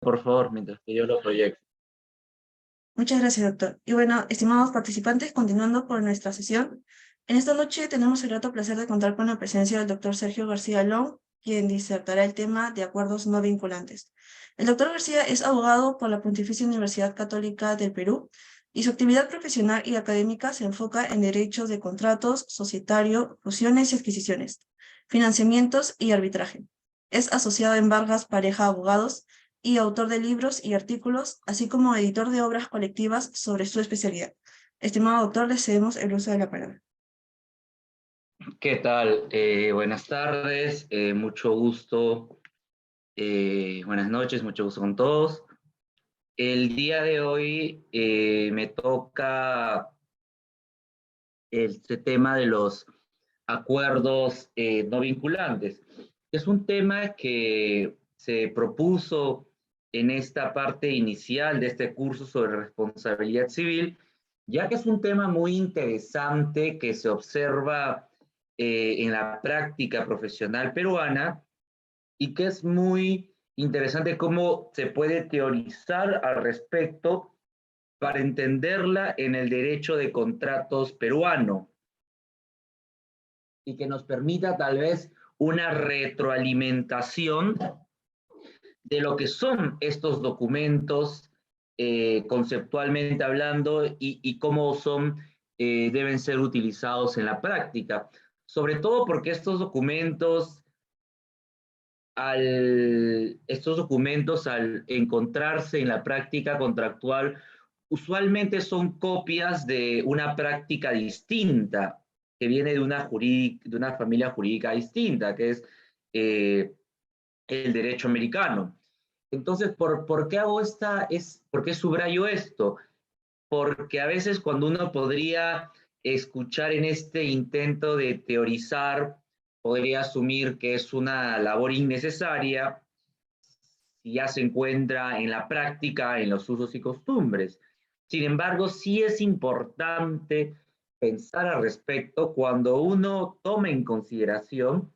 por favor, mientras que yo lo proyecto. Muchas gracias, doctor. Y bueno, estimados participantes, continuando con nuestra sesión, en esta noche tenemos el grato placer de contar con la presencia del doctor Sergio García Long, quien disertará el tema de acuerdos no vinculantes. El doctor García es abogado por la Pontificia Universidad Católica del Perú y su actividad profesional y académica se enfoca en derechos de contratos, societario, fusiones y adquisiciones, financiamientos y arbitraje. Es asociado en Vargas Pareja Abogados y autor de libros y artículos, así como editor de obras colectivas sobre su especialidad. Estimado doctor, le cedemos el uso de la palabra. ¿Qué tal? Buenas tardes, mucho gusto, buenas noches, mucho gusto con todos. El día de hoy me toca este tema de los acuerdos no vinculantes. Es un tema que se propuso en esta parte inicial de este curso sobre responsabilidad civil, ya que es un tema muy interesante que se observa en la práctica profesional peruana y que es muy interesante cómo se puede teorizar al respecto para entenderla en el derecho de contratos peruano y que nos permita tal vez una retroalimentación de lo que son estos documentos conceptualmente hablando y cómo son, deben ser utilizados en la práctica. Sobre todo porque estos documentos al encontrarse en la práctica contractual usualmente son copias de una práctica distinta que viene de una familia jurídica distinta, que es eh, el derecho americano. Entonces, ¿por qué por qué subrayo esto? Porque a veces cuando uno podría escuchar en este intento de teorizar, podría asumir que es una labor innecesaria si ya se encuentra en la práctica, en los usos y costumbres. Sin embargo, sí es importante pensar al respecto cuando uno toma en consideración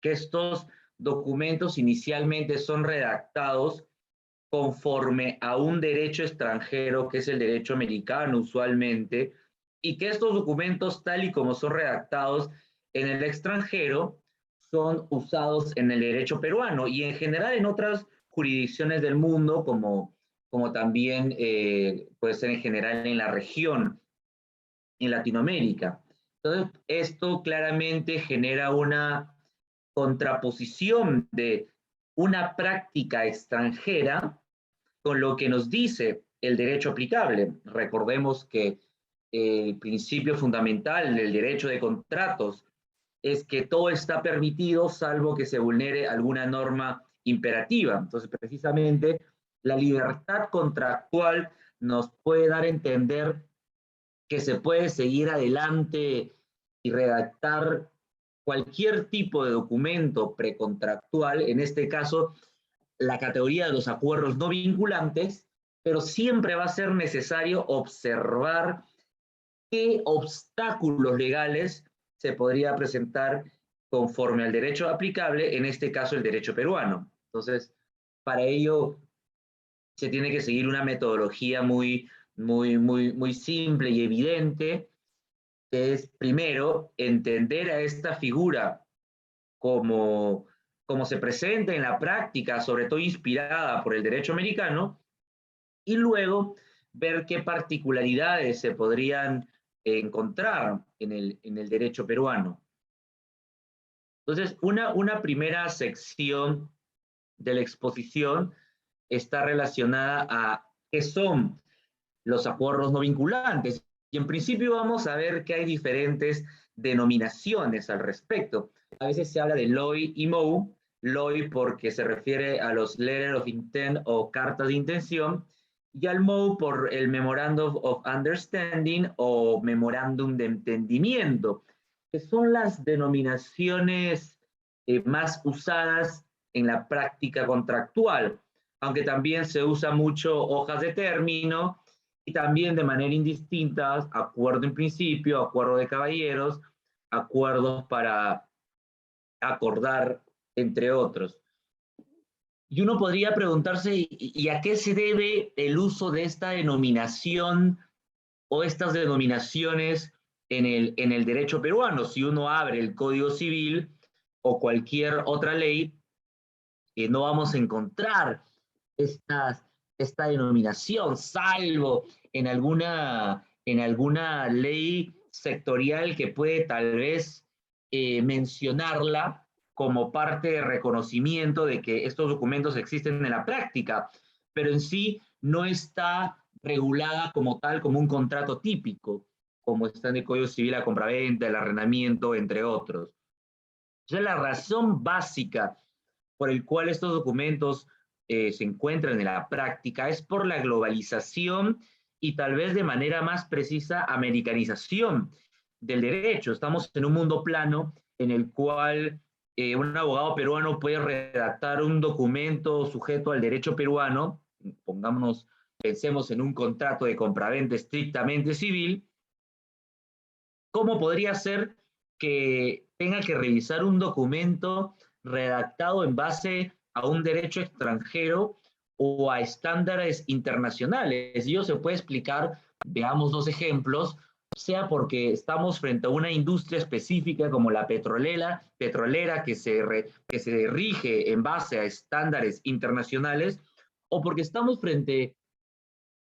que estos documentos inicialmente son redactados conforme a un derecho extranjero, que es el derecho americano usualmente, y que estos documentos, tal y como son redactados en el extranjero, son usados en el derecho peruano y en general en otras jurisdicciones del mundo, como también puede ser en general en la región, en Latinoamérica. Entonces, esto claramente genera una contraposición de una práctica extranjera con lo que nos dice el derecho aplicable. Recordemos que el principio fundamental del derecho de contratos es que todo está permitido salvo que se vulnere alguna norma imperativa. Entonces, precisamente, la libertad contractual nos puede dar a entender que se puede seguir adelante y redactar cualquier tipo de documento precontractual, en este caso, la categoría de los acuerdos no vinculantes, pero siempre va a ser necesario observar qué obstáculos legales se podría presentar conforme al derecho aplicable, en este caso el derecho peruano. Entonces, para ello se tiene que seguir una metodología muy simple y evidente, que es primero entender a esta figura como, como se presenta en la práctica, sobre todo inspirada por el derecho americano, y luego ver qué particularidades se podrían encontrar en el derecho peruano. Entonces, una primera sección de la exposición está relacionada a qué son los acuerdos no vinculantes. Y en principio vamos a ver que hay diferentes denominaciones al respecto. A veces se habla de LOI y MOU, LOI porque se refiere a los Letter of Intent o cartas de intención, y al MOU por el Memorandum of Understanding o Memorándum de Entendimiento, que son las denominaciones más usadas en la práctica contractual, aunque también se usa mucho hojas de término y también de manera indistinta, acuerdo en principio, acuerdo de caballeros, acuerdos para acordar, entre otros. Y uno podría preguntarse, ¿y a qué se debe el uso de esta denominación o estas denominaciones en el derecho peruano? Si uno abre el Código Civil o cualquier otra ley, no vamos a encontrar esta denominación, salvo en alguna ley sectorial que puede tal vez mencionarla como parte de reconocimiento de que estos documentos existen en la práctica, pero en sí no está regulada como tal, como un contrato típico, como está en el Código Civil la compraventa, el arrendamiento, entre otros. Entonces, la razón básica por el cual estos documentos se encuentran en la práctica es por la globalización y tal vez de manera más precisa americanización del derecho. Estamos en un mundo plano en el cual un abogado peruano puede redactar un documento sujeto al derecho peruano, pongámonos, pensemos en un contrato de compraventa estrictamente civil. ¿Cómo podría ser que tenga que revisar un documento redactado en base a un derecho extranjero o a estándares internacionales? Y ello se puede explicar, veamos dos ejemplos, sea porque estamos frente a una industria específica como la petrolera que se rige en base a estándares internacionales, o porque estamos frente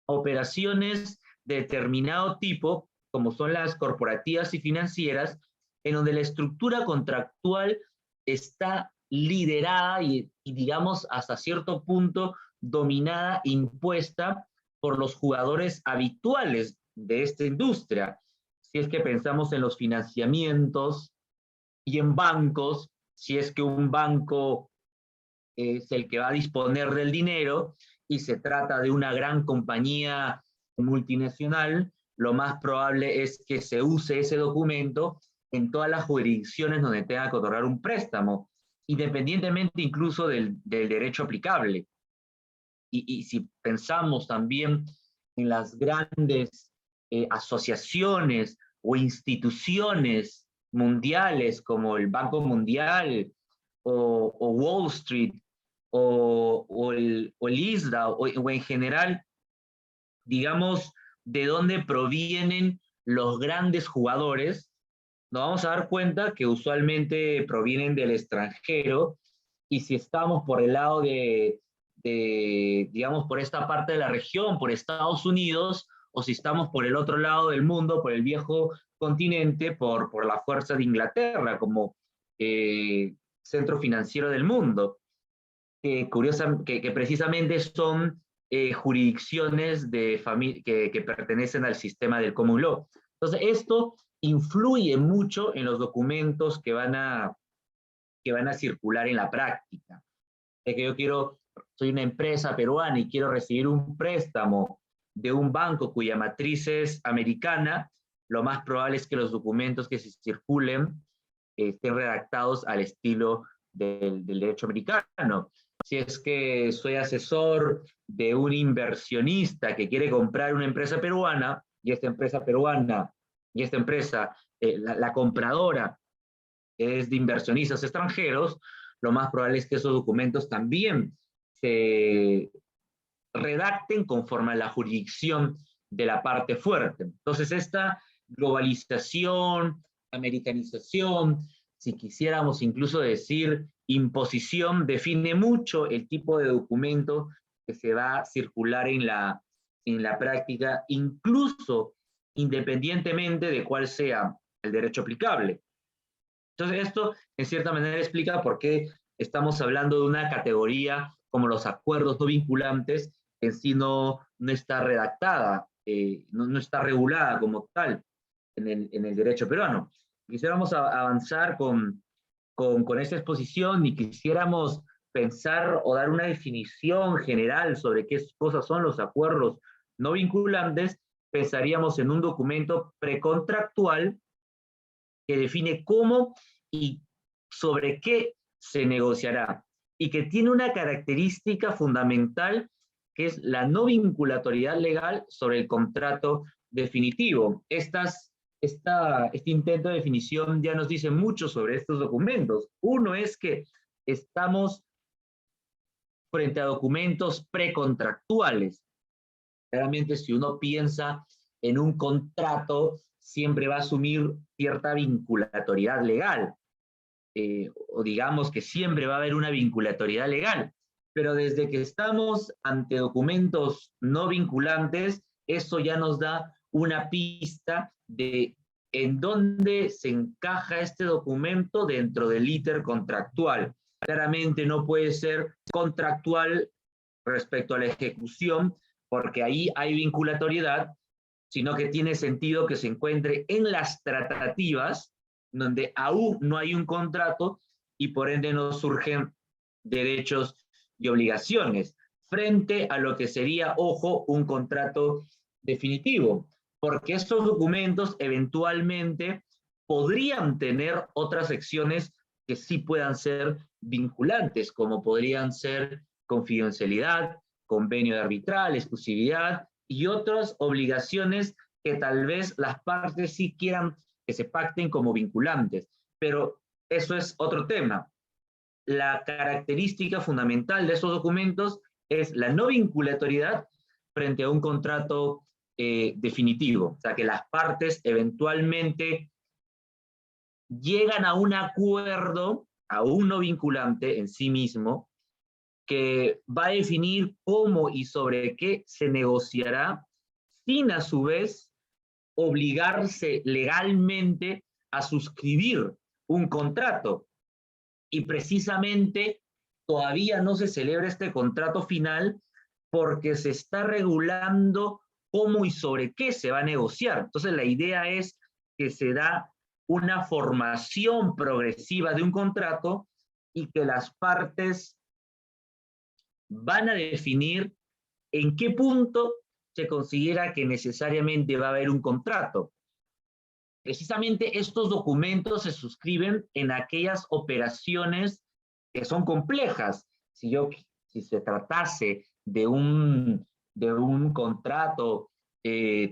a operaciones de determinado tipo, como son las corporativas y financieras, en donde la estructura contractual está liderada y digamos, hasta cierto punto dominada, impuesta por los jugadores habituales de esta industria. Si es que pensamos en los financiamientos y en bancos, si es que un banco es el que va a disponer del dinero y se trata de una gran compañía multinacional, lo más probable es que se use ese documento en todas las jurisdicciones donde tenga que otorgar un préstamo, independientemente incluso del derecho aplicable. Y si pensamos también en las grandes asociaciones o instituciones mundiales como el Banco Mundial o Wall Street o el ISDA o en general, digamos, de dónde provienen los grandes jugadores, nos vamos a dar cuenta que usualmente provienen del extranjero y si estamos por el lado digamos, por esta parte de la región, por Estados Unidos, o si estamos por el otro lado del mundo, por el viejo continente, por la fuerza de Inglaterra como centro financiero del mundo, que precisamente son jurisdicciones que pertenecen al sistema del common law. Entonces, esto influye mucho en los documentos que van a circular en la práctica. Es que soy una empresa peruana y quiero recibir un préstamo de un banco cuya matriz es americana, lo más probable es que los documentos que se circulen estén redactados al estilo del derecho americano. Si es que soy asesor de un inversionista que quiere comprar una empresa peruana y esta empresa peruana y esta empresa, la compradora es de inversionistas extranjeros, lo más probable es que esos documentos también se redacten conforme a la jurisdicción de la parte fuerte. Entonces, esta globalización, americanización, si quisiéramos incluso decir imposición, define mucho el tipo de documento que se va a circular en la práctica, incluso independientemente de cuál sea el derecho aplicable. Entonces, esto en cierta manera explica por qué estamos hablando de una categoría como los acuerdos no vinculantes, en sí no está redactada, no está regulada como tal en el derecho peruano. Quisiéramos avanzar con esta exposición y quisiéramos pensar o dar una definición general sobre qué cosas son los acuerdos no vinculantes, pensaríamos en un documento precontractual que define cómo y sobre qué se negociará y que tiene una característica fundamental que es la no vinculatoriedad legal sobre el contrato definitivo. Este intento de definición ya nos dice mucho sobre estos documentos. Uno es que estamos frente a documentos precontractuales. Realmente, si uno piensa en un contrato, siempre va a asumir cierta vinculatoriedad legal, o digamos que siempre va a haber una vinculatoriedad legal, pero desde que estamos ante documentos no vinculantes, eso ya nos da una pista de en dónde se encaja este documento dentro del íter contractual. Claramente no puede ser contractual respecto a la ejecución, porque ahí hay vinculatoriedad, sino que tiene sentido que se encuentre en las tratativas, donde aún no hay un contrato y por ende no surgen derechos y obligaciones, frente a lo que sería, ojo, un contrato definitivo, porque estos documentos eventualmente podrían tener otras secciones que sí puedan ser vinculantes, como podrían ser confidencialidad, convenio de arbitral, exclusividad y otras obligaciones que tal vez las partes sí quieran que se pacten como vinculantes. Pero eso es otro tema. La característica fundamental de esos documentos es la no vinculatoriedad frente a un contrato definitivo. O sea, que las partes eventualmente llegan a un acuerdo, a un no vinculante en sí mismo, que va a definir cómo y sobre qué se negociará, sin a su vez obligarse legalmente a suscribir un contrato. Y precisamente todavía no se celebra este contrato final porque se está regulando cómo y sobre qué se va a negociar. Entonces la idea es que se da una formación progresiva de un contrato y que las partes van a definir en qué punto se considera que necesariamente va a haber un contrato. Precisamente estos documentos se suscriben en aquellas operaciones que son complejas. Si se tratase de un contrato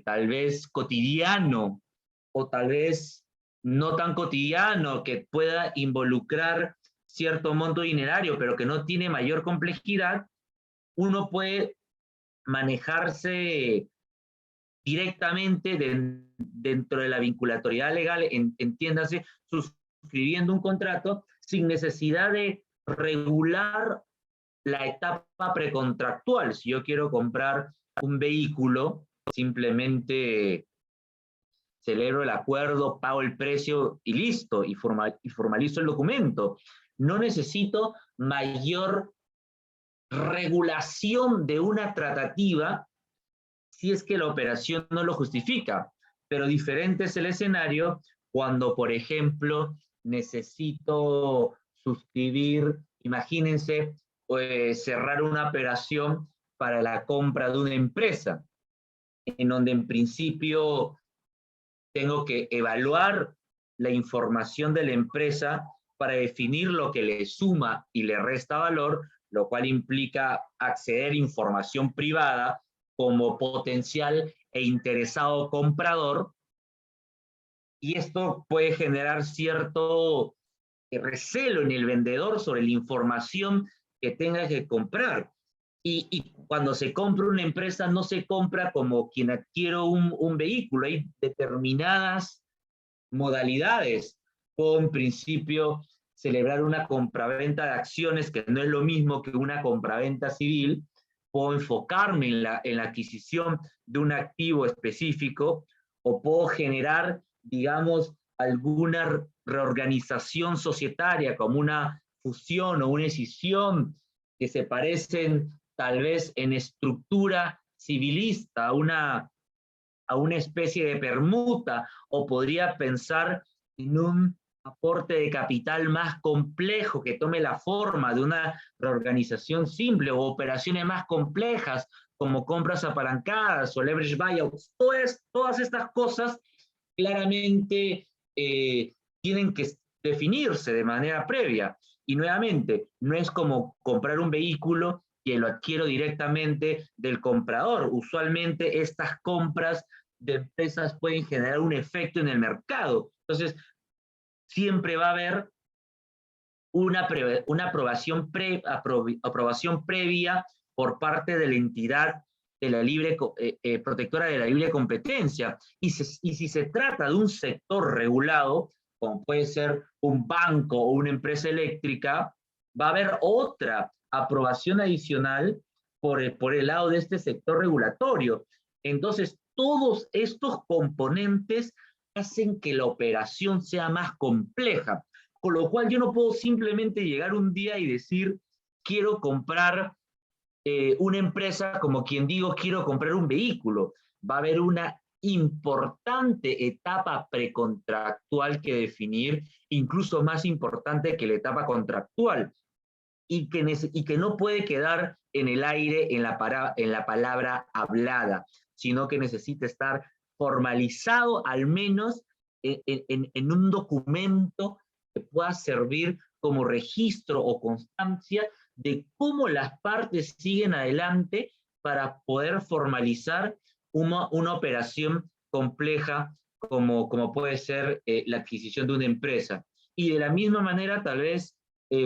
tal vez cotidiano o tal vez no tan cotidiano, que pueda involucrar cierto monto dinerario, pero que no tiene mayor complejidad, uno puede manejarse directamente dentro de la vinculatoriedad legal, entiéndase, suscribiendo un contrato sin necesidad de regular la etapa precontractual. Si yo quiero comprar un vehículo, simplemente celebro el acuerdo, pago el precio y listo, y formalizo el documento. No necesito mayor regulación de una tratativa si es que la operación no lo justifica. Pero diferente es el escenario cuando, por ejemplo, necesito suscribir, imagínense, cerrar una operación para la compra de una empresa, en donde en principio tengo que evaluar la información de la empresa para definir lo que le suma y le resta valor, lo cual implica acceder a información privada como potencial e interesado comprador, y esto puede generar cierto recelo en el vendedor sobre la información que tenga que comprar. Y cuando se compra una empresa, no se compra como quien adquiere un vehículo. Hay determinadas modalidades. Puedo en principio celebrar una compraventa de acciones, que no es lo mismo que una compraventa civil. Puedo enfocarme en la adquisición de un activo específico, o puedo generar, digamos, alguna reorganización societaria como una fusión o una escisión que se parecen tal vez en estructura civilista a una especie de permuta, o podría pensar en un aporte de capital más complejo que tome la forma de una reorganización simple, o operaciones más complejas como compras apalancadas o leverage buyouts. Todas estas cosas claramente tienen que definirse de manera previa. Y nuevamente, no es como comprar un vehículo que lo adquiero directamente del comprador. Usualmente estas compras de empresas pueden generar un efecto en el mercado. Entonces, siempre va a haber una aprobación previa por parte de la entidad de la protectora de la libre competencia. Y si se trata de un sector regulado, como puede ser un banco o una empresa eléctrica, va a haber otra aprobación adicional por el lado de este sector regulatorio. Entonces, todos estos componentes hacen que la operación sea más compleja, con lo cual yo no puedo simplemente llegar un día y decir, quiero comprar una empresa, como quien digo, quiero comprar un vehículo. Va a haber una importante etapa precontractual que definir, incluso más importante que la etapa contractual, y que no puede quedar en el aire en la palabra hablada, sino que necesita estar formalizado al menos en un documento que pueda servir como registro o constancia de cómo las partes siguen adelante para poder formalizar una operación compleja como puede ser la adquisición de una empresa. Y de la misma manera, tal vez,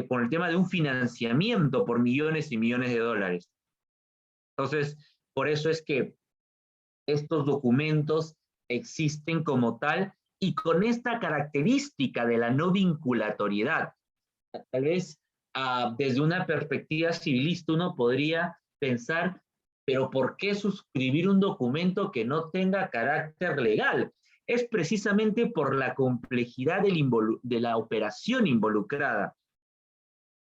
con el tema de un financiamiento por millones y millones de dólares. Entonces, por eso es que estos documentos existen como tal y con esta característica de la no vinculatoriedad. Tal vez desde una perspectiva civilista uno podría pensar, pero ¿por qué suscribir un documento que no tenga carácter legal? Es precisamente por la complejidad de la operación involucrada.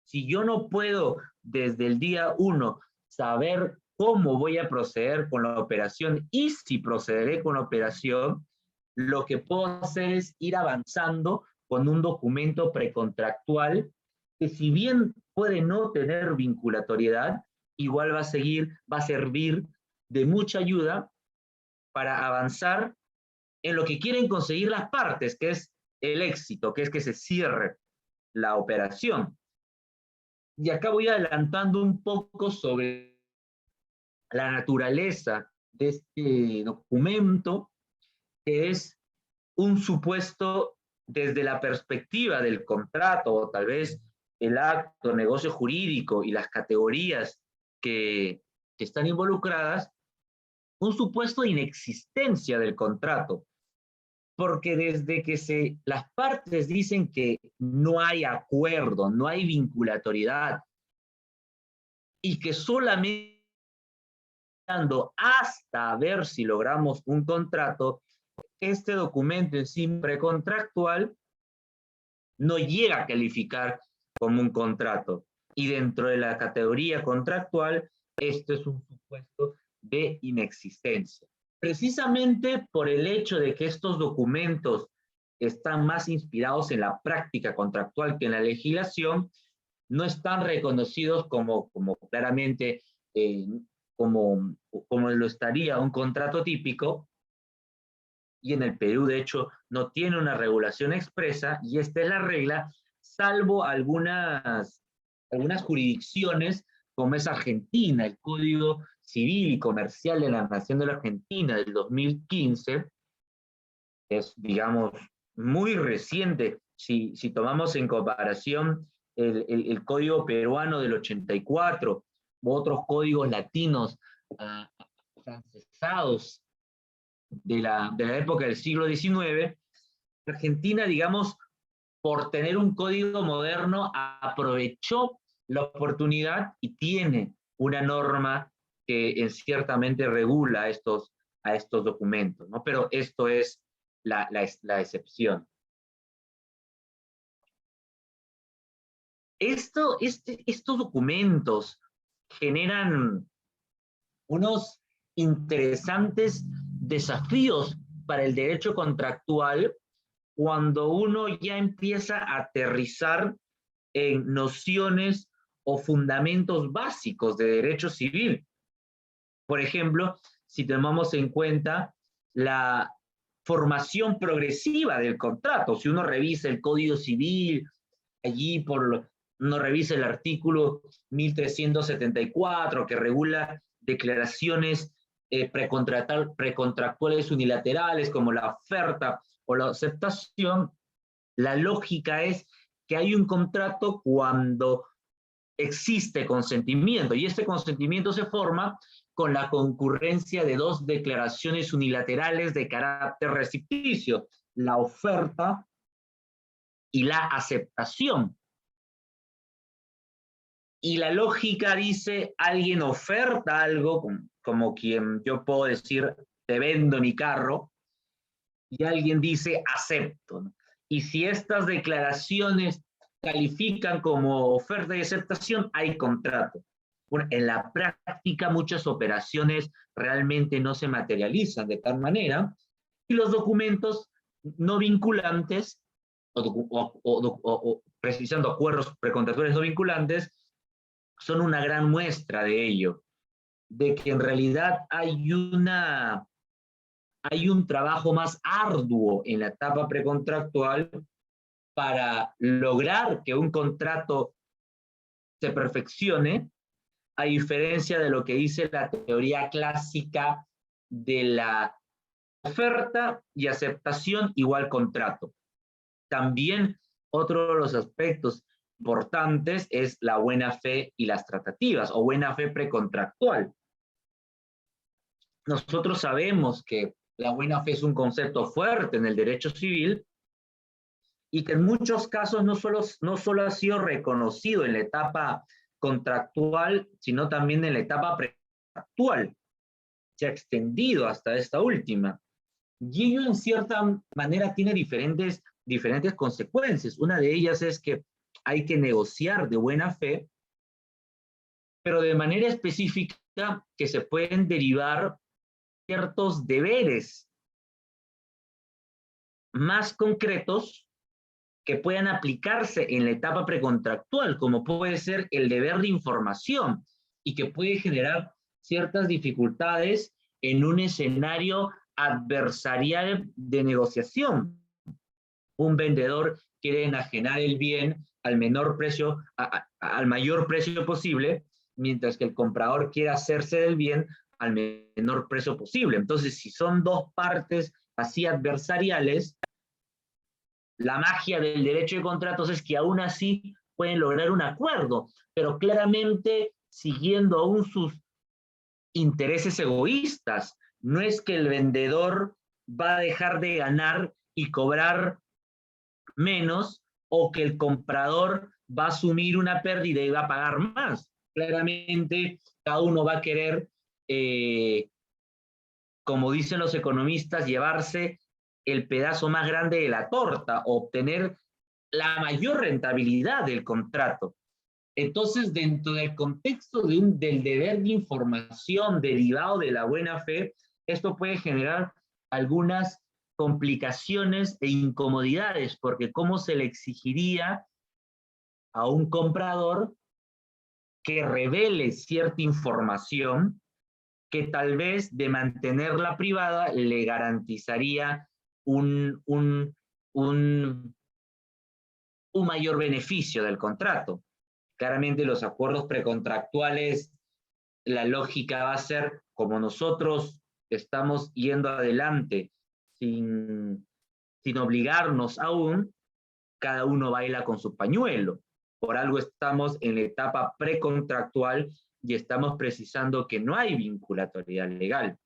Si yo no puedo desde el día 1 saber cómo voy a proceder con la operación y si procederé con la operación, lo que puedo hacer es ir avanzando con un documento precontractual que, si bien puede no tener vinculatoriedad, igual va a servir de mucha ayuda para avanzar en lo que quieren conseguir las partes, que es el éxito, que es que se cierre la operación. Y acá voy adelantando un poco sobre la naturaleza de este documento, que es un supuesto desde la perspectiva del contrato, o tal vez el acto, negocio jurídico y las categorías que están involucradas, un supuesto de inexistencia del contrato. Porque desde que las partes dicen que no hay acuerdo, no hay vinculatoriedad, y que solamente hasta ver si logramos un contrato, este documento en sí precontractual no llega a calificar como un contrato. Y dentro de la categoría contractual, esto es un supuesto de inexistencia. Precisamente por el hecho de que estos documentos están más inspirados en la práctica contractual que en la legislación, no están reconocidos como claramente como lo estaría un contrato típico, y en el Perú, de hecho, no tiene una regulación expresa, y esta es la regla, salvo algunas jurisdicciones, como es Argentina, el Código Civil y Comercial de la Nación de la Argentina del 2015, es, digamos, muy reciente. Si tomamos en comparación el Código Peruano del 84 u otros códigos latinos francesados de la época del siglo XIX, Argentina, digamos, por tener un código moderno, aprovechó la oportunidad y tiene una norma que ciertamente regula a estos documentos, ¿no? Pero esto es la excepción. Estos documentos generan unos interesantes desafíos para el derecho contractual cuando uno ya empieza a aterrizar en nociones o fundamentos básicos de derecho civil. Por ejemplo, si tomamos en cuenta la formación progresiva del contrato, si uno revisa el Código Civil, allí uno revisa el artículo 1374 que regula declaraciones precontractuales unilaterales como la oferta o la aceptación, la lógica es que hay un contrato cuando existe consentimiento, y este consentimiento se forma con la concurrencia de dos declaraciones unilaterales de carácter recepticio, la oferta y la aceptación. Y la lógica dice, alguien oferta algo, como quien yo puedo decir, te vendo mi carro, y alguien dice, acepto, ¿no? Y si estas declaraciones califican como oferta y aceptación, hay contrato. Bueno, en la práctica muchas operaciones realmente no se materializan de tal manera, y los documentos no vinculantes, o precisando acuerdos precontractuales no vinculantes, son una gran muestra de ello, de que en realidad hay un trabajo más arduo en la etapa precontractual para lograr que un contrato se perfeccione, a diferencia de lo que dice la teoría clásica de la oferta y aceptación igual contrato. También otro de los aspectos importantes es la buena fe y las tratativas, o buena fe precontractual. Nosotros sabemos que la buena fe es un concepto fuerte en el derecho civil y que en muchos casos no solo ha sido reconocido en la etapa contractual, sino también en la etapa precontractual. Se ha extendido hasta esta última. Y ello en cierta manera tiene diferentes consecuencias. Una de ellas es que hay que negociar de buena fe, pero de manera específica que se pueden derivar ciertos deberes más concretos que puedan aplicarse en la etapa precontractual, como puede ser el deber de información, y que puede generar ciertas dificultades en un escenario adversarial de negociación. Un vendedor quiere enajenar el bien al menor precio, al mayor precio posible, mientras que el comprador quiere hacerse del bien al menor precio posible. Entonces, si son dos partes así adversariales, la magia del derecho de contratos es que aún así pueden lograr un acuerdo, pero claramente siguiendo aún sus intereses egoístas. No es que el vendedor va a dejar de ganar y cobrar menos, o que el comprador va a asumir una pérdida y va a pagar más. Claramente cada uno va a querer, como dicen los economistas, llevarse el pedazo más grande de la torta, obtener la mayor rentabilidad del contrato. Entonces, dentro del contexto del deber de información derivado de la buena fe, esto puede generar algunas complicaciones e incomodidades, porque ¿cómo se le exigiría a un comprador que revele cierta información que tal vez de mantenerla privada le garantizaría un mayor beneficio del contrato? Claramente los acuerdos precontractuales, la lógica va a ser, como nosotros estamos yendo adelante sin obligarnos aún, cada uno baila con su pañuelo. Por algo estamos en la etapa precontractual y estamos precisando que no hay vinculatoriedad legal.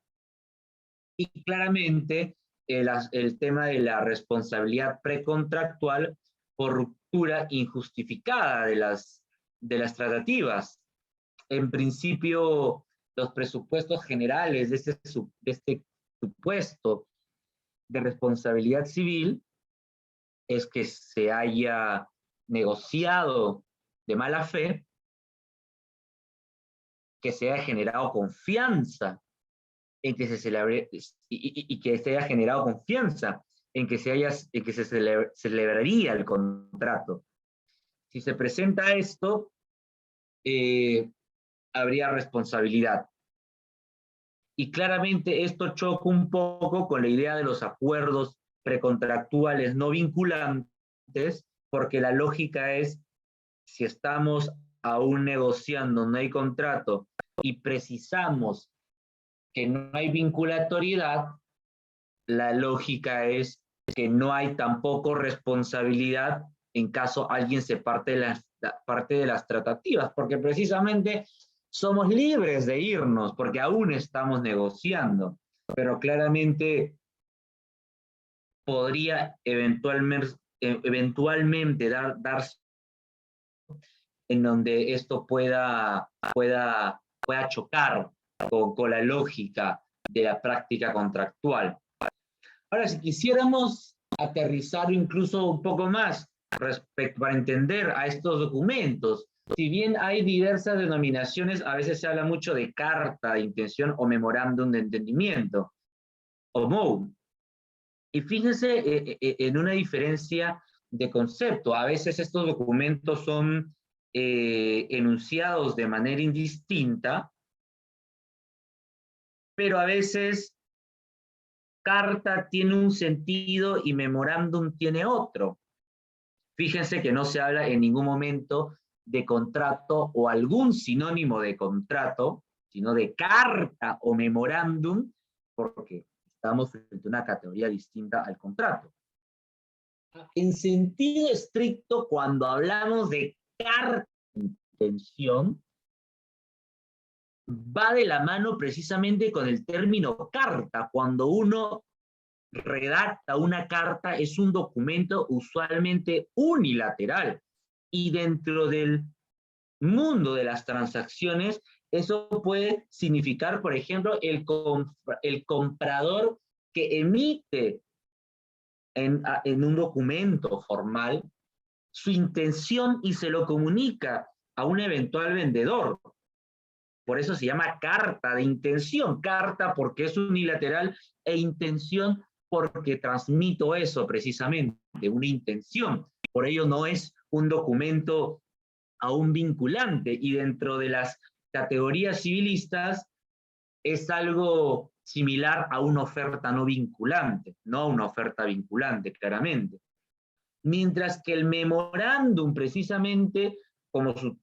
Y claramente el tema de la responsabilidad precontractual por ruptura injustificada de las tratativas. En principio, los presupuestos generales de este supuesto de responsabilidad civil es que se haya negociado de mala fe, que se haya generado confianza en que se celebre, y que se haya generado confianza en que se celebraría el contrato. Si se presenta esto, habría responsabilidad. Y claramente esto choca un poco con la idea de los acuerdos precontractuales no vinculantes, porque la lógica es, si estamos aún negociando, no hay contrato, y precisamos que no hay vinculatoriedad, la lógica es que no hay tampoco responsabilidad en caso alguien se parte de las tratativas, porque precisamente somos libres de irnos, porque aún estamos negociando, pero claramente podría eventualmente darse en donde esto pueda chocar con la lógica de la práctica contractual. Ahora, si quisiéramos aterrizar incluso un poco más respecto para entender a estos documentos, si bien hay diversas denominaciones, a veces se habla mucho de carta de intención o memorándum de entendimiento, o MOU. Y fíjense en una diferencia de concepto. A veces estos documentos son enunciados de manera indistinta, pero a veces carta tiene un sentido y memorándum tiene otro. Fíjense que no se habla en ningún momento de contrato o algún sinónimo de contrato, sino de carta o memorándum, porque estamos frente a una categoría distinta al contrato. En sentido estricto, cuando hablamos de carta de intención, va de la mano precisamente con el término carta. Cuando uno redacta una carta, es un documento usualmente unilateral. Y dentro del mundo de las transacciones, eso puede significar, por ejemplo, el comprador que emite en un documento formal su intención y se lo comunica a un eventual vendedor. Por eso se llama carta de intención. Carta porque es unilateral e intención porque transmito eso precisamente, una intención. Por ello no es un documento aún vinculante y dentro de las categorías civilistas es algo similar a una oferta no vinculante, no a una oferta vinculante, claramente. Mientras que el memorándum, precisamente, como su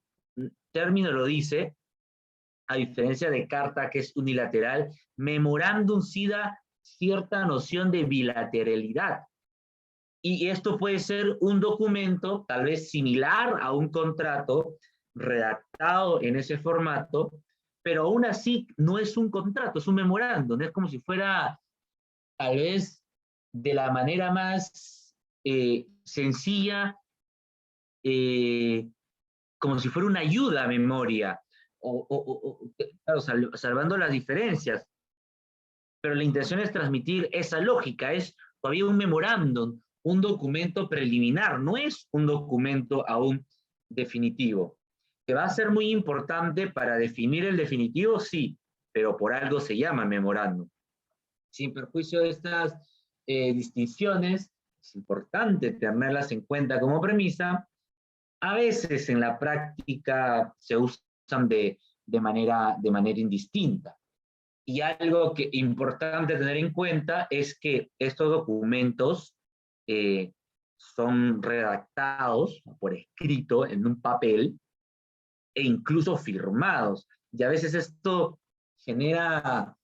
término lo dice, a diferencia de carta que es unilateral, memorándum sí da cierta noción de bilateralidad. Y esto puede ser un documento tal vez similar a un contrato redactado en ese formato, pero aún así no es un contrato, es un memorándum, no es como si fuera tal vez de la manera más sencilla, como si fuera una ayuda a memoria, claro, salvando las diferencias, pero la intención es transmitir esa lógica, es todavía un memorándum, un documento preliminar, no es un documento aún definitivo. ¿Que va a ser muy importante para definir el definitivo? Sí, pero por algo se llama memorándum. Sin perjuicio de estas distinciones, es importante tenerlas en cuenta como premisa. A veces en la práctica se usan de manera indistinta. Y algo que importante tener en cuenta es que estos documentos son redactados por escrito en un papel e incluso firmados. Y a veces esto genera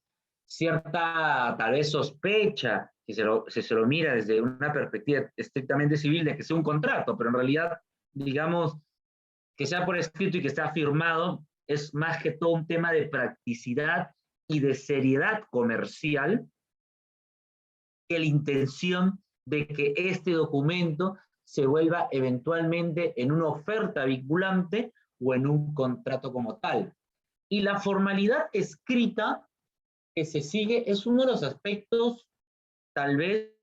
cierta, tal vez, sospecha, si se lo mira desde una perspectiva estrictamente civil, de que sea un contrato, pero en realidad, digamos, que sea por escrito y que esté firmado, es más que todo un tema de practicidad y de seriedad comercial que la intención de que este documento se vuelva eventualmente en una oferta vinculante o en un contrato como tal. Y la formalidad escrita que se sigue es uno de los aspectos tal vez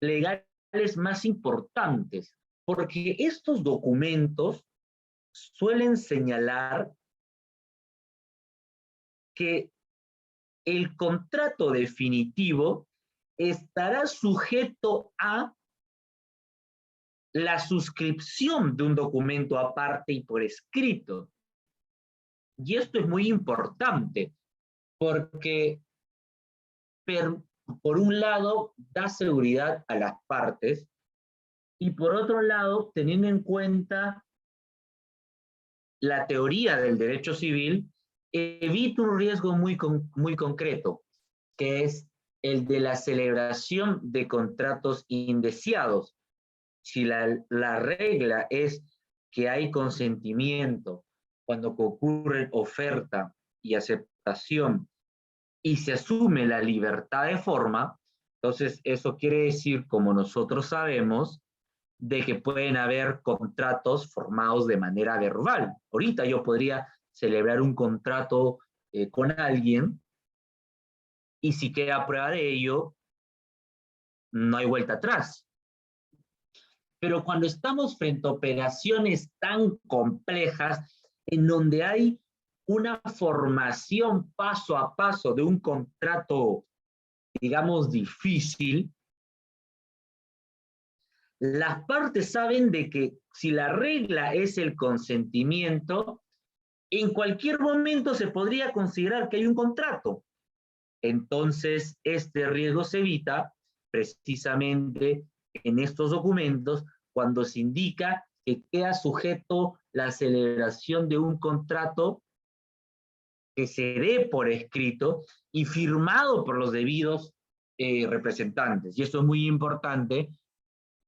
legales más importantes, porque estos documentos suelen señalar que el contrato definitivo estará sujeto a la suscripción de un documento aparte y por escrito. Y esto es muy importante porque, por un lado, da seguridad a las partes y por otro lado, teniendo en cuenta la teoría del derecho civil, evita un riesgo muy concreto, que es el de la celebración de contratos indeseados. Si la regla es que hay consentimiento cuando ocurre oferta y aceptación y se asume la libertad de forma, entonces eso quiere decir, como nosotros sabemos, de que pueden haber contratos formados de manera verbal. Ahorita yo podría celebrar un contrato con alguien y si queda prueba de ello, no hay vuelta atrás. Pero cuando estamos frente a operaciones tan complejas, en donde hay una formación paso a paso de un contrato, digamos, difícil, las partes saben de que si la regla es el consentimiento, en cualquier momento se podría considerar que hay un contrato. Entonces, este riesgo se evita precisamente en estos documentos cuando se indica que queda sujeto la celebración de un contrato que se dé por escrito y firmado por los debidos representantes. Y esto es muy importante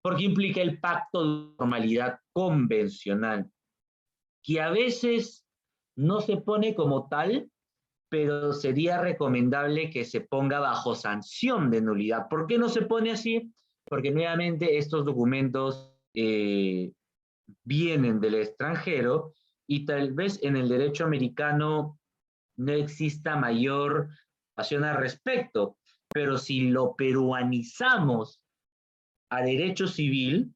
porque implica el pacto de formalidad convencional, que a veces no se pone como tal, pero sería recomendable que se ponga bajo sanción de nulidad. ¿Por qué no se pone así? Porque nuevamente estos documentos vienen del extranjero y tal vez en el derecho americano no exista mayor pasión al respecto, pero si lo peruanizamos a derecho civil,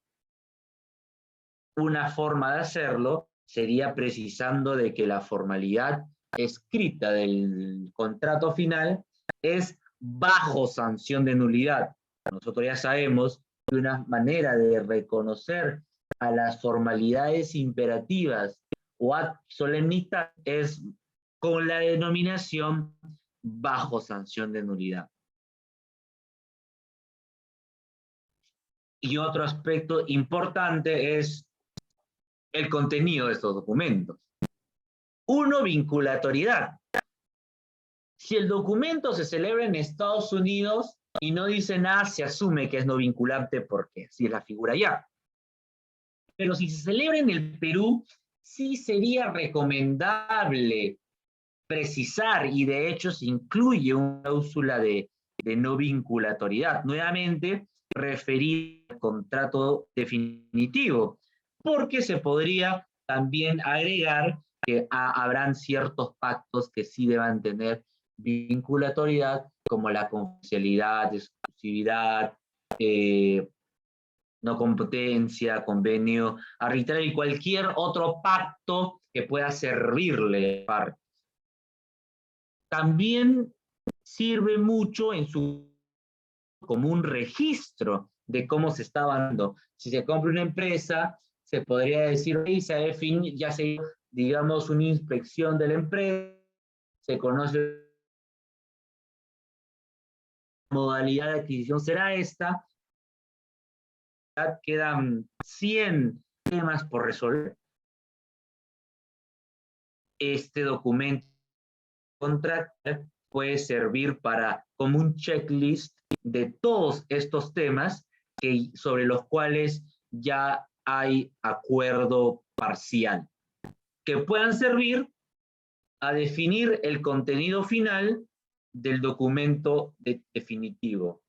una forma de hacerlo sería precisando de que la formalidad escrita del contrato final es bajo sanción de nulidad. Nosotros ya sabemos que una manera de reconocer a las formalidades imperativas o ad solemnitas es con la denominación bajo sanción de nulidad. Y otro aspecto importante es el contenido de estos documentos. Uno, vinculatoriedad. Si el documento se celebra en Estados Unidos y no dice nada, se asume que es no vinculante porque así es la figura ya. Pero si se celebra en el Perú, sí sería recomendable precisar, y de hecho se incluye una cláusula de no vinculatoriedad, nuevamente referir al contrato definitivo, porque se podría también agregar que habrán ciertos pactos que sí deban tener vinculatoriedad, como la confidencialidad, exclusividad, no competencia, convenio arbitral y cualquier otro pacto que pueda servirle parte. También sirve mucho en su como un registro de cómo se está dando. Si se compra una empresa, se podría decir, ya se hizo, digamos, una inspección de la empresa, se conoce la modalidad de adquisición será esta, quedan 100 temas por resolver. Este documento contractual puede servir para como un checklist de todos estos temas sobre los cuales ya hay acuerdo parcial, que puedan servir a definir el contenido final del documento definitivo.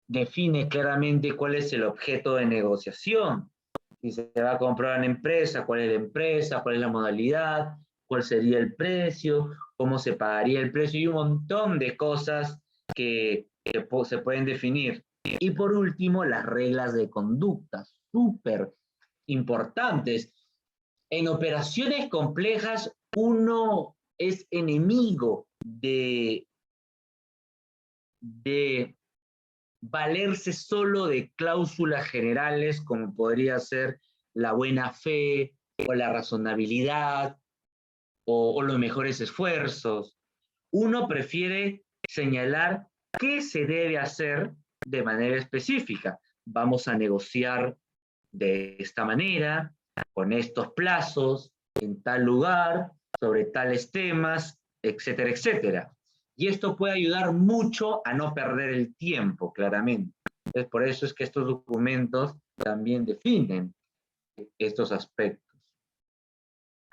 Define claramente cuál es el objeto de negociación, si se va a comprar una empresa, cuál es la empresa, cuál es la modalidad, cuál sería el precio, cómo se pagaría el precio y un montón de cosas que se pueden definir. Y por último, las reglas de conducta, súper importantes. En operaciones complejas, uno es enemigo de valerse solo de cláusulas generales como podría ser la buena fe o la razonabilidad o los mejores esfuerzos. Uno prefiere señalar qué se debe hacer de manera específica. Vamos a negociar de esta manera, con estos plazos, en tal lugar, sobre tales temas, etcétera, etcétera. Y esto puede ayudar mucho a no perder el tiempo, claramente. Entonces, por eso es que estos documentos también definen estos aspectos.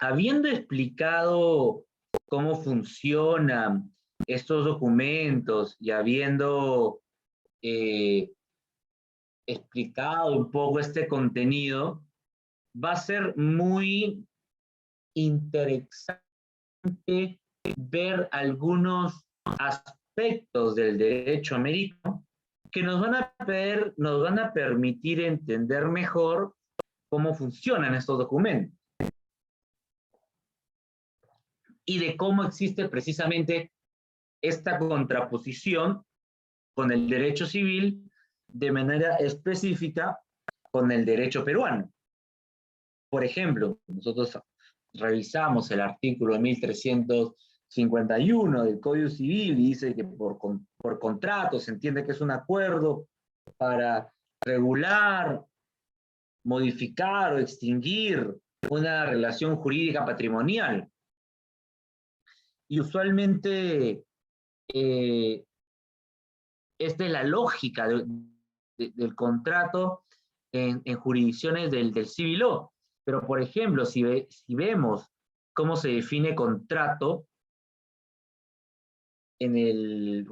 Habiendo explicado cómo funcionan estos documentos y habiendo explicado un poco este contenido, va a ser muy interesante ver algunos aspectos del derecho americano que nos van a permitir entender mejor cómo funcionan estos documentos y de cómo existe precisamente esta contraposición con el derecho civil de manera específica con el derecho peruano. Por ejemplo, nosotros revisamos el artículo 1351 del Código Civil y dice que por contrato se entiende que es un acuerdo para regular, modificar o extinguir una relación jurídica patrimonial. Y usualmente esta es la lógica del contrato en jurisdicciones del civil law. Pero, por ejemplo, si vemos cómo se define contrato en el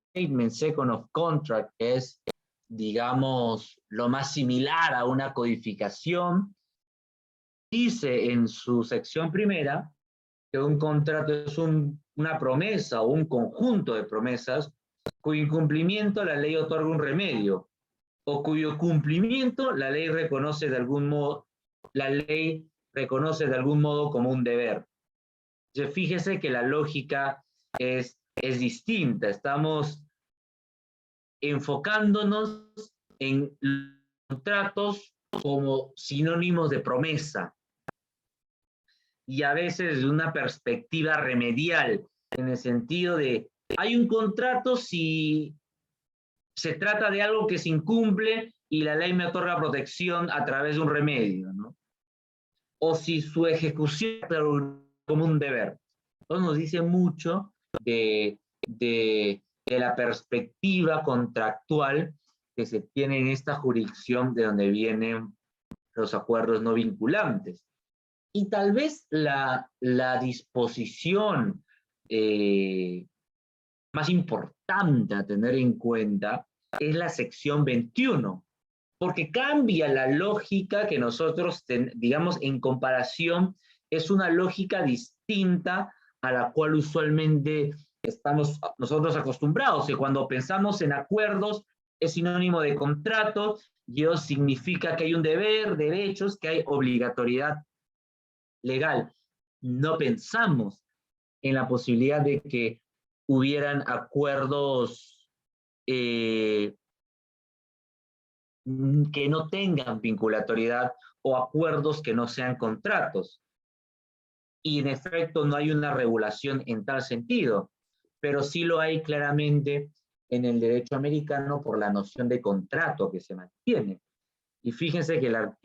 Statement Second of Contract, que es, digamos, lo más similar a una codificación, dice en su sección primera que un contrato es una promesa o un conjunto de promesas cuyo incumplimiento la ley otorga un remedio o cuyo cumplimiento la ley reconoce de algún modo como un deber. Entonces, fíjese que la lógica es distinta. Estamos enfocándonos en contratos como sinónimos de promesa y a veces de una perspectiva remedial, en el sentido de hay un contrato si se trata de algo que se incumple y la ley me otorga protección a través de un remedio, ¿no? O si su ejecución es como un deber. Entonces nos dice mucho de la perspectiva contractual que se tiene en esta jurisdicción de donde vienen los acuerdos no vinculantes. Y tal vez la disposición más importante a tener en cuenta es la sección 21, porque cambia la lógica que nosotros, digamos, en comparación, es una lógica distinta a la cual usualmente estamos nosotros acostumbrados, que cuando pensamos en acuerdos es sinónimo de contrato, y eso significa que hay un deber, derechos, que hay obligatoriedad legal. No pensamos en la posibilidad de que hubieran acuerdos que no tengan vinculatoriedad o acuerdos que no sean contratos. Y en efecto no hay una regulación en tal sentido, pero sí lo hay claramente en el derecho americano por la noción de contrato que se mantiene. Y fíjense que la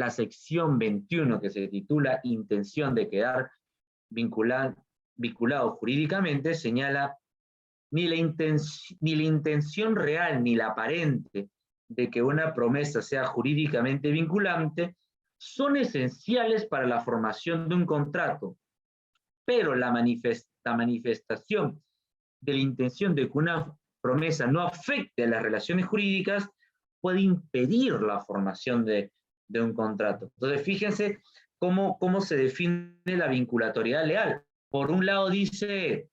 sección 21, que se titula Intención de quedar vinculado jurídicamente, señala ni la intención real ni la aparente de que una promesa sea jurídicamente vinculante son esenciales para la formación de un contrato, pero la manifestación de la intención de que una promesa no afecte a las relaciones jurídicas puede impedir la formación de un contrato. Entonces, fíjense cómo se define la vinculatoriedad legal. Por un lado dice,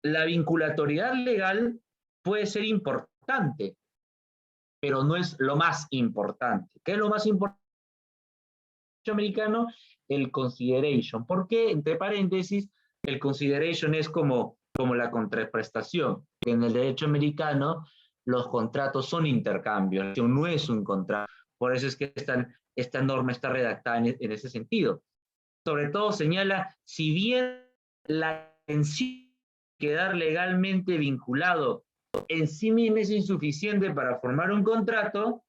la vinculatoriedad legal puede ser importante, pero no es lo más importante. ¿Qué es lo más importante americano? El consideration. ¿Por qué? Entre paréntesis, el consideration es como la contraprestación. En el derecho americano, los contratos son intercambios, no es un contrato. Por eso es que esta norma está redactada en ese sentido. Sobre todo señala, si bien la intención de quedar legalmente vinculado en sí misma es insuficiente para formar un contrato,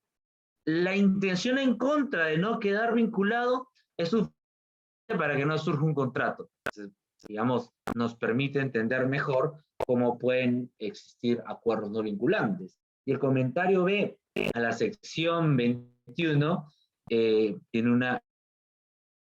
la intención en contra de no quedar vinculado es suficiente para que no surja un contrato. Entonces, digamos, nos permite entender mejor cómo pueden existir acuerdos no vinculantes. Y el comentario B a la sección 21 tiene una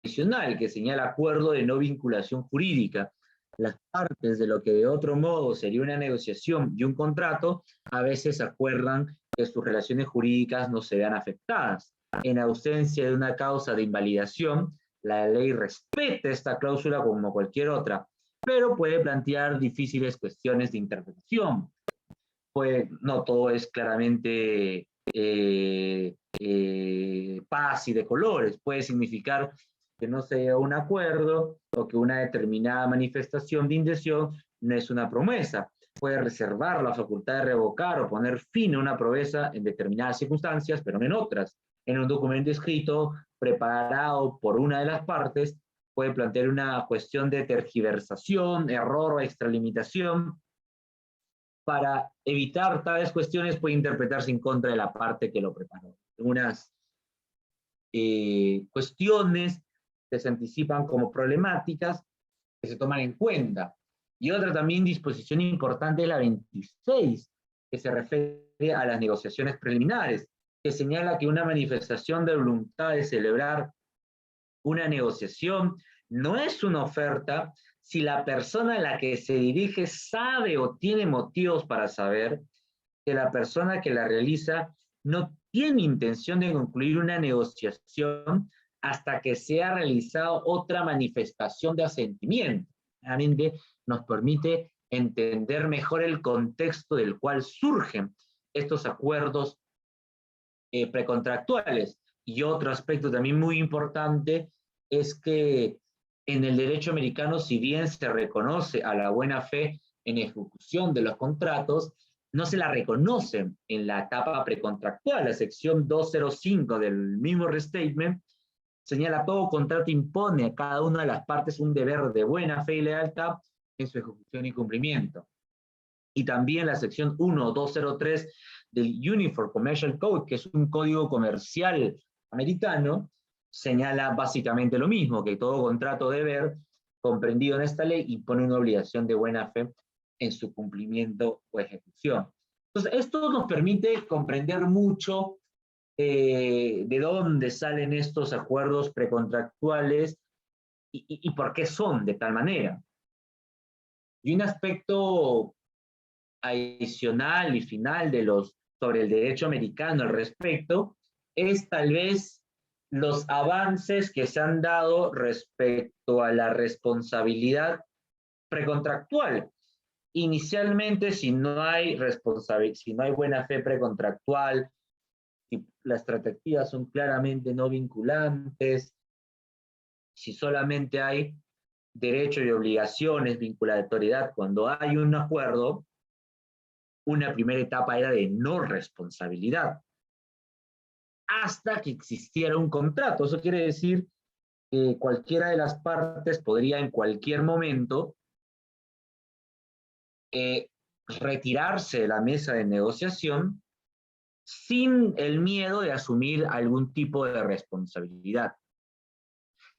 adicional que señala acuerdo de no vinculación jurídica. Las partes de lo que de otro modo sería una negociación y un contrato, a veces acuerdan que sus relaciones jurídicas no se vean afectadas. En ausencia de una causa de invalidación, la ley respeta esta cláusula como cualquier otra, pero puede plantear difíciles cuestiones de interpretación. Pues no todo es claramente paz y de colores. Puede significar que no se llega a un acuerdo o que una determinada manifestación de intención no es una promesa. Puede reservar la facultad de revocar o poner fin a una promesa en determinadas circunstancias, pero no en otras. En un documento escrito preparado por una de las partes, puede plantear una cuestión de tergiversación, error o extralimitación. Para evitar tales cuestiones puede interpretarse en contra de la parte que lo preparó. Unas cuestiones que se anticipan como problemáticas que se toman en cuenta. Y otra también disposición importante es la 26, que se refiere a las negociaciones preliminares, que señala que una manifestación de voluntad de celebrar una negociación no es una oferta si la persona a la que se dirige sabe o tiene motivos para saber que la persona que la realiza no tiene intención de concluir una negociación hasta que se ha realizado otra manifestación de asentimiento. Realmente nos permite entender mejor el contexto del cual surgen estos acuerdos precontractuales. Y otro aspecto también muy importante es que en el derecho americano, si bien se reconoce a la buena fe en ejecución de los contratos, no se la reconoce en la etapa precontractual. La sección 205 del mismo restatement señala: todo contrato impone a cada una de las partes un deber de buena fe y lealtad en su ejecución y cumplimiento. Y también la sección 1203 del Uniform Commercial Code, que es un código comercial americano, señala básicamente lo mismo, que todo contrato deber comprendido en esta ley impone una obligación de buena fe en su cumplimiento o ejecución. Entonces, esto nos permite comprender mucho de dónde salen estos acuerdos precontractuales y por qué son de tal manera. Y un aspecto adicional y final sobre el derecho americano al respecto es tal vez los avances que se han dado respecto a la responsabilidad precontractual. Inicialmente, si no hay buena fe precontractual, si las tratativas son claramente no vinculantes, si solamente hay derecho y obligaciones, vinculatoriedad, cuando hay un acuerdo, una primera etapa era de no responsabilidad, hasta que existiera un contrato. Eso quiere decir que cualquiera de las partes podría en cualquier momento retirarse de la mesa de negociación sin el miedo de asumir algún tipo de responsabilidad.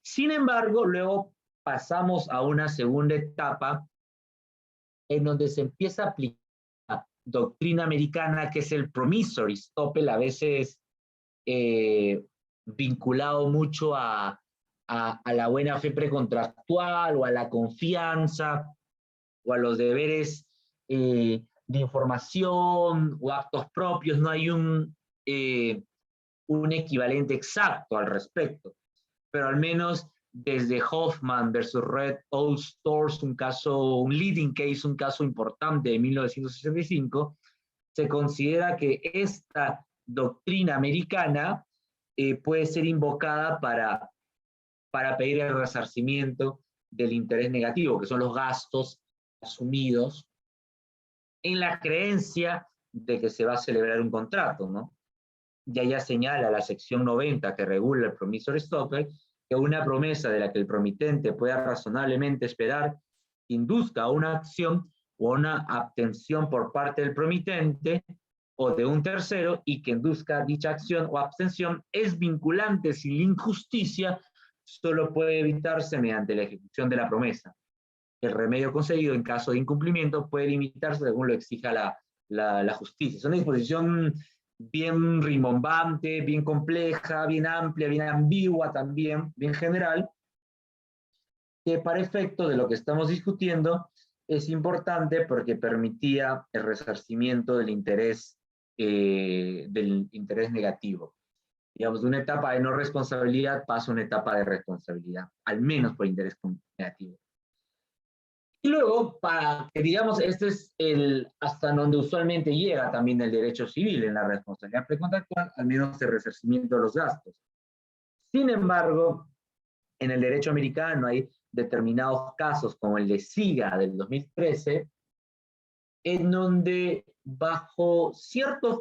Sin embargo, luego pasamos a una segunda etapa en donde se empieza a aplicar doctrina americana, que es el promissory estoppel, a veces vinculado mucho a la buena fe precontractual o a la confianza o a los deberes de información o actos propios. No hay un equivalente exacto al respecto, pero al menos desde Hoffman versus Red Oak Stores, un leading case, un caso importante de 1965, se considera que esta doctrina americana puede ser invocada para pedir el resarcimiento del interés negativo, que son los gastos asumidos en la creencia de que se va a celebrar un contrato, ¿no? Ya señala la sección 90 que regula el promissory estoppel que una promesa de la que el promitente pueda razonablemente esperar induzca a una acción o una abstención por parte del promitente o de un tercero y que induzca dicha acción o abstención es vinculante si la injusticia solo puede evitarse mediante la ejecución de la promesa. El remedio concedido en caso de incumplimiento puede limitarse según lo exija la la justicia. Es una disposición bien rimbombante, bien compleja, bien amplia, bien ambigua también, bien general, que para efecto de lo que estamos discutiendo es importante porque permitía el resarcimiento del interés negativo. Digamos, de una etapa de no responsabilidad pasa a una etapa de responsabilidad, al menos por interés negativo. Y luego, para que digamos, este es hasta donde usualmente llega también el derecho civil en la responsabilidad precontractual, al menos el resarcimiento de los gastos. Sin embargo, en el derecho americano hay determinados casos, como el de SIGA del 2013, en donde bajo ciertas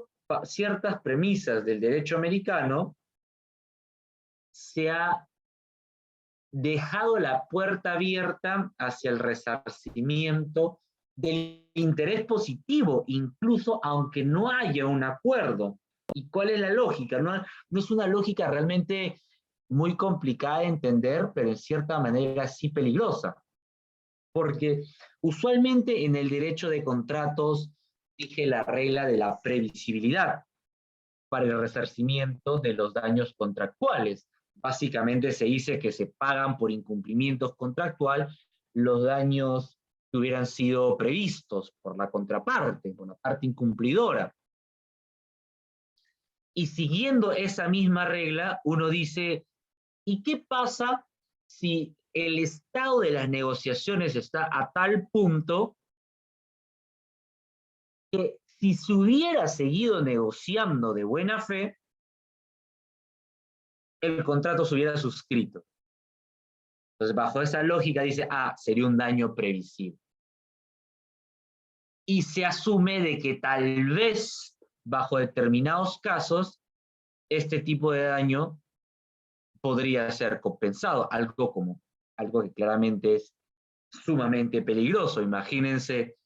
premisas del derecho americano se ha dejado la puerta abierta hacia el resarcimiento del interés positivo, incluso aunque no haya un acuerdo. ¿Y cuál es la lógica? No es una lógica realmente muy complicada de entender, pero en cierta manera sí peligrosa. Porque usualmente en el derecho de contratos rige la regla de la previsibilidad para el resarcimiento de los daños contractuales. Básicamente se dice que se pagan por incumplimientos contractuales los daños que hubieran sido previstos por la contraparte, por la parte incumplidora. Y siguiendo esa misma regla, uno dice, ¿y qué pasa si el estado de las negociaciones está a tal punto que si se hubiera seguido negociando de buena fe, el contrato se hubiera suscrito? Entonces, bajo esa lógica dice, sería un daño previsible. Y se asume de que tal vez, bajo determinados casos, este tipo de daño podría ser compensado, algo que claramente es sumamente peligroso. Imagínense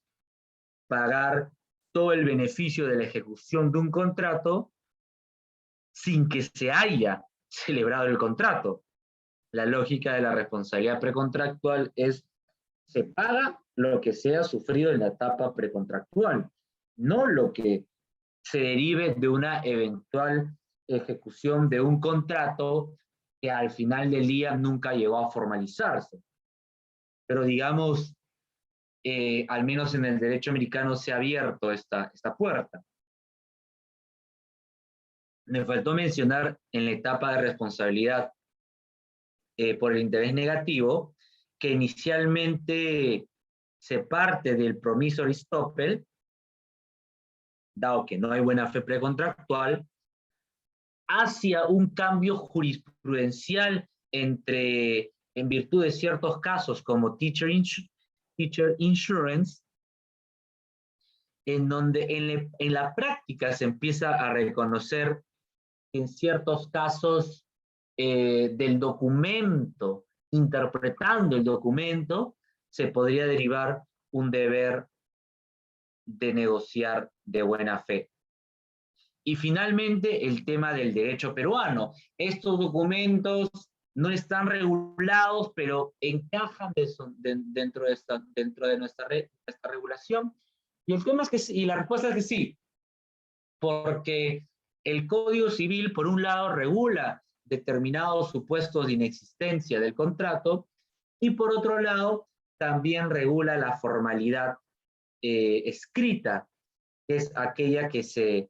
pagar todo el beneficio de la ejecución de un contrato sin que se haya celebrado el contrato. La lógica de la responsabilidad precontractual es: se paga lo que se ha sufrido en la etapa precontractual, no lo que se derive de una eventual ejecución de un contrato que al final del día nunca llegó a formalizarse. Pero digamos, al menos en el derecho americano se ha abierto esta puerta. Me faltó mencionar en la etapa de responsabilidad por el interés negativo que inicialmente se parte del promissory estoppel, dado que no hay buena fe precontractual, hacia un cambio jurisprudencial en virtud de ciertos casos como teacher insurance, en donde en la práctica se empieza a reconocer en ciertos casos del documento, interpretando el documento, se podría derivar un deber de negociar de buena fe. Y finalmente, el tema del derecho peruano. Estos documentos no están regulados, pero encajan dentro de nuestra regulación. Y el tema es que sí, y la respuesta es que sí, porque el Código Civil, por un lado, regula determinados supuestos de inexistencia del contrato, y por otro lado, también regula la formalidad escrita, que es aquella que se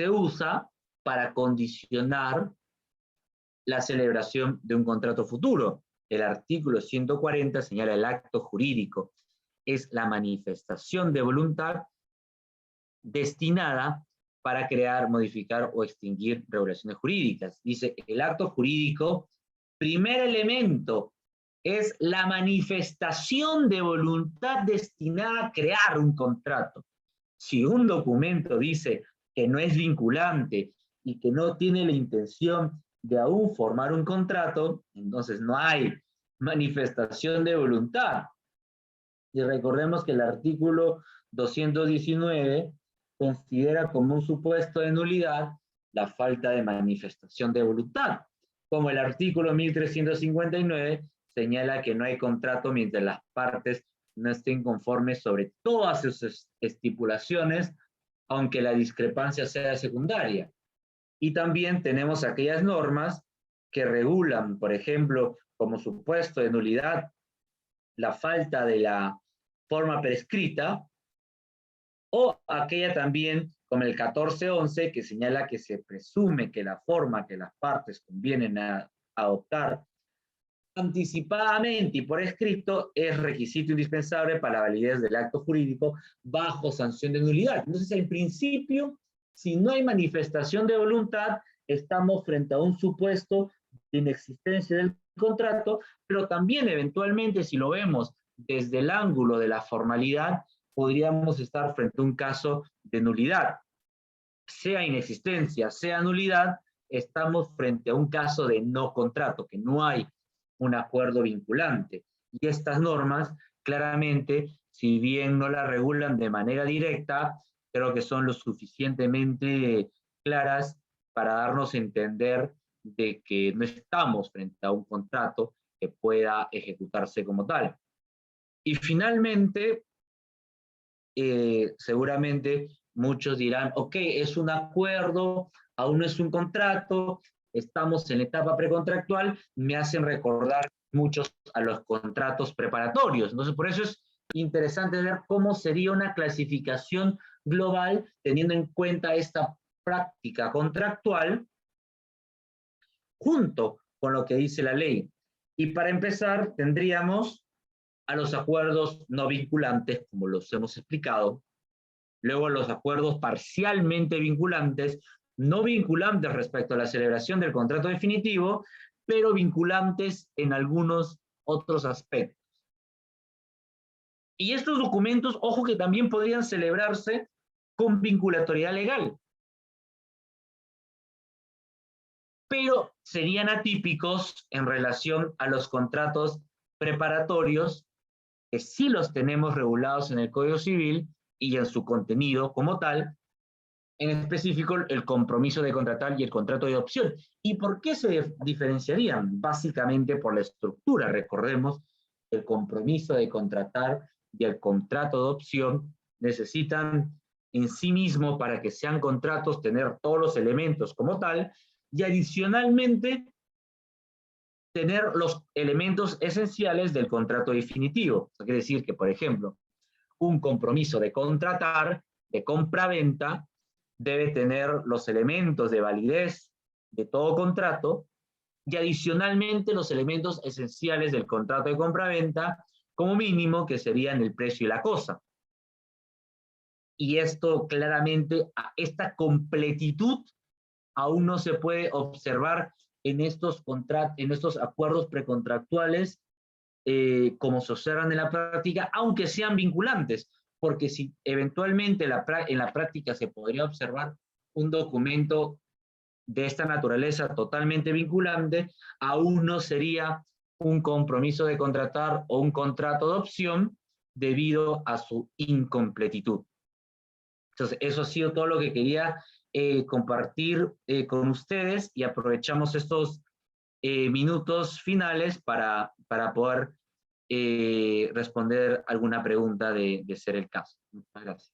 usa para condicionar la celebración de un contrato futuro. El artículo 140 señala el acto jurídico. Es la manifestación de voluntad destinada para crear, modificar o extinguir regulaciones jurídicas. Dice, el acto jurídico, primer elemento, es la manifestación de voluntad destinada a crear un contrato. Si un documento dice que no es vinculante y que no tiene la intención de aún formar un contrato, entonces no hay manifestación de voluntad. Y recordemos que el artículo 219 considera como un supuesto de nulidad la falta de manifestación de voluntad, como el artículo 1359 señala que no hay contrato mientras las partes no estén conformes sobre todas sus estipulaciones, aunque la discrepancia sea secundaria. Y también tenemos aquellas normas que regulan, por ejemplo, como supuesto de nulidad, la falta de la forma prescrita, o aquella también como el 1411 que señala que se presume que la forma que las partes convienen a adoptar anticipadamente y por escrito es requisito indispensable para la validez del acto jurídico bajo sanción de nulidad. Entonces, en principio, si no hay manifestación de voluntad, estamos frente a un supuesto de inexistencia del contrato, pero también eventualmente, si lo vemos desde el ángulo de la formalidad, podríamos estar frente a un caso de nulidad. Sea inexistencia, sea nulidad, estamos frente a un caso de no contrato, que no hay un acuerdo vinculante. Y estas normas, claramente, si bien no las regulan de manera directa, creo que son lo suficientemente claras para darnos a entender de que no estamos frente a un contrato que pueda ejecutarse como tal. Y finalmente, seguramente muchos dirán, ok, es un acuerdo, aún no es un contrato, estamos en la etapa precontractual, me hacen recordar muchos a los contratos preparatorios. Entonces, por eso es interesante ver cómo sería una clasificación global teniendo en cuenta esta práctica contractual junto con lo que dice la ley. Y para empezar, tendríamos a los acuerdos no vinculantes, como los hemos explicado, luego los acuerdos parcialmente vinculantes, no vinculantes respecto a la celebración del contrato definitivo, pero vinculantes en algunos otros aspectos. Y estos documentos, ojo que también podrían celebrarse con vinculatoriedad legal, pero serían atípicos en relación a los contratos preparatorios, que sí los tenemos regulados en el Código Civil y en su contenido como tal, en específico el compromiso de contratar y el contrato de opción. ¿Y por qué se diferenciarían? Básicamente por la estructura. Recordemos, el compromiso de contratar y el contrato de opción necesitan en sí mismo, para que sean contratos, tener todos los elementos como tal, y adicionalmente tener los elementos esenciales del contrato definitivo. Eso quiere decir que, por ejemplo, un compromiso de contratar, de compra-venta, debe tener los elementos de validez de todo contrato y adicionalmente los elementos esenciales del contrato de compra-venta, como mínimo, que serían el precio y la cosa. Y esto claramente, esta completitud aún no se puede observar en estos acuerdos precontractuales como se observan en la práctica, aunque sean vinculantes, porque si eventualmente en la práctica se podría observar un documento de esta naturaleza totalmente vinculante, aún no sería un compromiso de contratar o un contrato de opción debido a su incompletitud. Entonces, eso ha sido todo lo que quería compartir con ustedes, y aprovechamos estos minutos finales para poder responder alguna pregunta de ser el caso. Muchas gracias.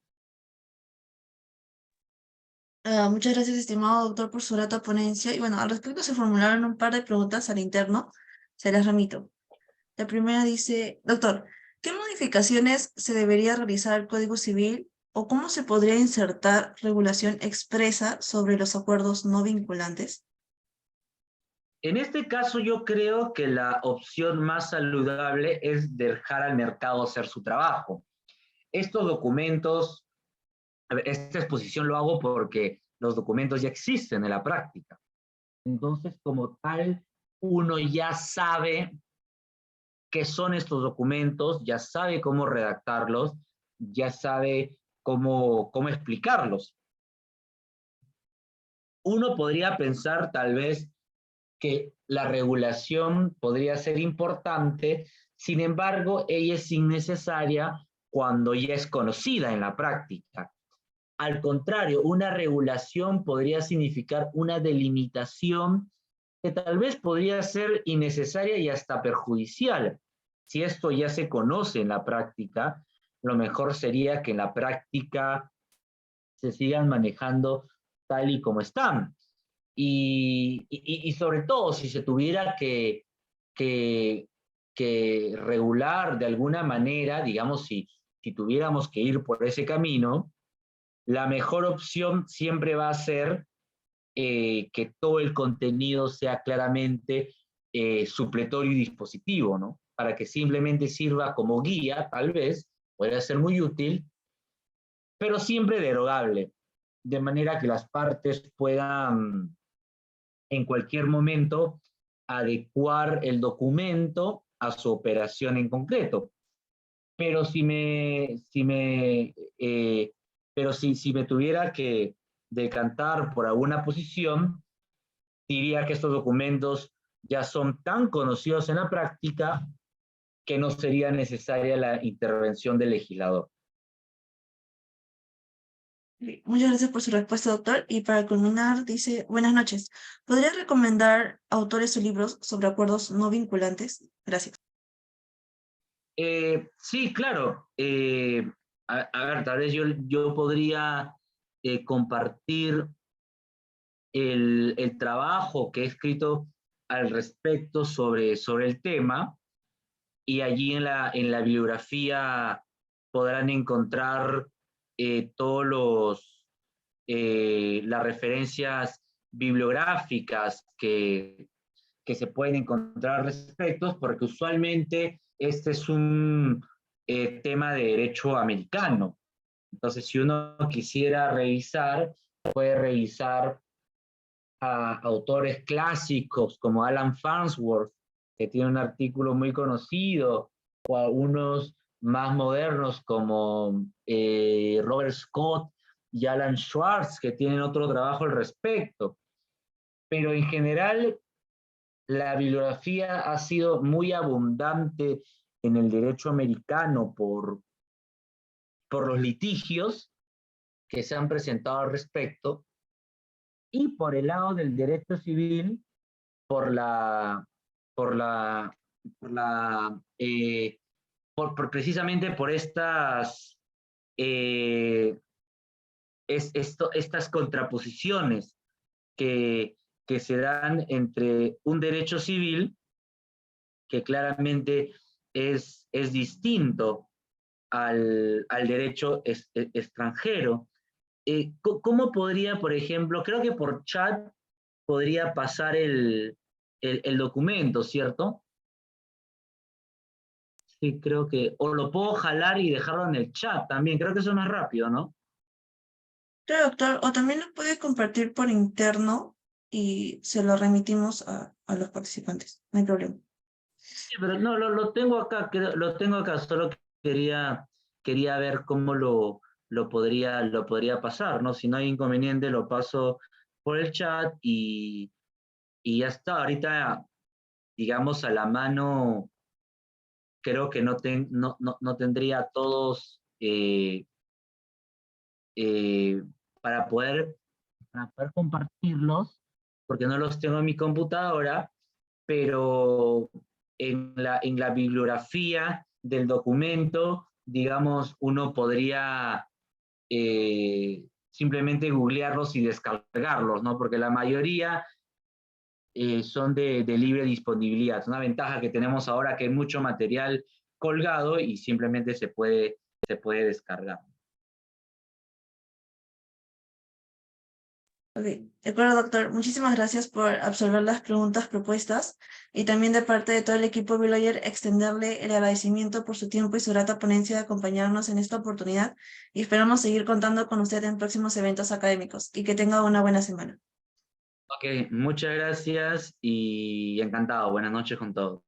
Muchas gracias, estimado doctor, por su grata ponencia. Y bueno, al respecto se formularon un par de preguntas al interno. Se las remito. La primera dice, doctor, ¿qué modificaciones se debería realizar al Código Civil o cómo se podría insertar regulación expresa sobre los acuerdos no vinculantes? En este caso, yo creo que la opción más saludable es dejar al mercado hacer su trabajo. Estos documentos, esta exposición lo hago porque los documentos ya existen en la práctica. Entonces, como tal, uno ya sabe qué son estos documentos, ya sabe cómo redactarlos, ya sabe cómo explicarlos. Uno podría pensar tal vez que la regulación podría ser importante, sin embargo, ella es innecesaria cuando ya es conocida en la práctica. Al contrario, una regulación podría significar una delimitación que tal vez podría ser innecesaria y hasta perjudicial, si esto ya se conoce en la práctica, lo mejor sería que en la práctica se sigan manejando tal y como están. Y sobre todo, si se tuviera que, que regular de alguna manera, digamos, si tuviéramos que ir por ese camino, la mejor opción siempre va a ser que todo el contenido sea claramente supletorio y dispositivo, ¿no? Para que simplemente sirva como guía, tal vez, puede ser muy útil, pero siempre derogable, de manera que las partes puedan en cualquier momento adecuar el documento a su operación en concreto. Pero si me tuviera que decantar por alguna posición, diría que estos documentos ya son tan conocidos en la práctica que no sería necesaria la intervención del legislador. Muchas gracias por su respuesta, doctor. Y para culminar, dice, buenas noches. ¿Podría recomendar autores o libros sobre acuerdos no vinculantes? Gracias. Sí, claro. A ver, tal vez yo podría compartir el trabajo que he escrito al respecto sobre el tema, y allí en la bibliografía podrán encontrar todos las referencias bibliográficas que se pueden encontrar al respecto, porque usualmente este es un tema de derecho americano. Entonces, si uno quisiera revisar, puede revisar a autores clásicos como Alan Farnsworth, que tiene un artículo muy conocido, o a unos más modernos como Robert Scott y Alan Schwartz, que tienen otro trabajo al respecto. Pero en general, la bibliografía ha sido muy abundante en el derecho americano por los litigios que se han presentado al respecto, y por el lado del derecho civil, por la, por la, por la, precisamente por eh, estas contraposiciones que, que se dan entre un derecho civil que claramente es distinto al derecho extranjero. ¿Cómo podría, por ejemplo, creo que por chat podría pasar el documento, ¿cierto? Sí, creo que, o lo puedo jalar y dejarlo en el chat también, creo que eso es más rápido, ¿no? Claro, doctor, o también lo puede compartir por interno y se lo remitimos a los participantes. No hay problema. Sí, pero no, lo tengo acá, lo tengo acá, solo quería ver cómo lo podría pasar, ¿no? Si no hay inconveniente, lo paso por el chat y ya está. Ahorita, digamos, a la mano, creo que no tendría todos eh, para poder, para poder compartirlos, porque no los tengo en mi computadora, pero en la bibliografía del documento, digamos, uno podría simplemente googlearlos y descargarlos, ¿no? Porque la mayoría son de libre disponibilidad. Es una ventaja que tenemos ahora, que hay mucho material colgado y simplemente se puede descargar. Ok, de acuerdo, doctor. Muchísimas gracias por absorber las preguntas propuestas y también de parte de todo el equipo BlueLawyer extenderle el agradecimiento por su tiempo y su grata ponencia de acompañarnos en esta oportunidad y esperamos seguir contando con usted en próximos eventos académicos y que tenga una buena semana. Ok, muchas gracias y encantado. Buenas noches con todos.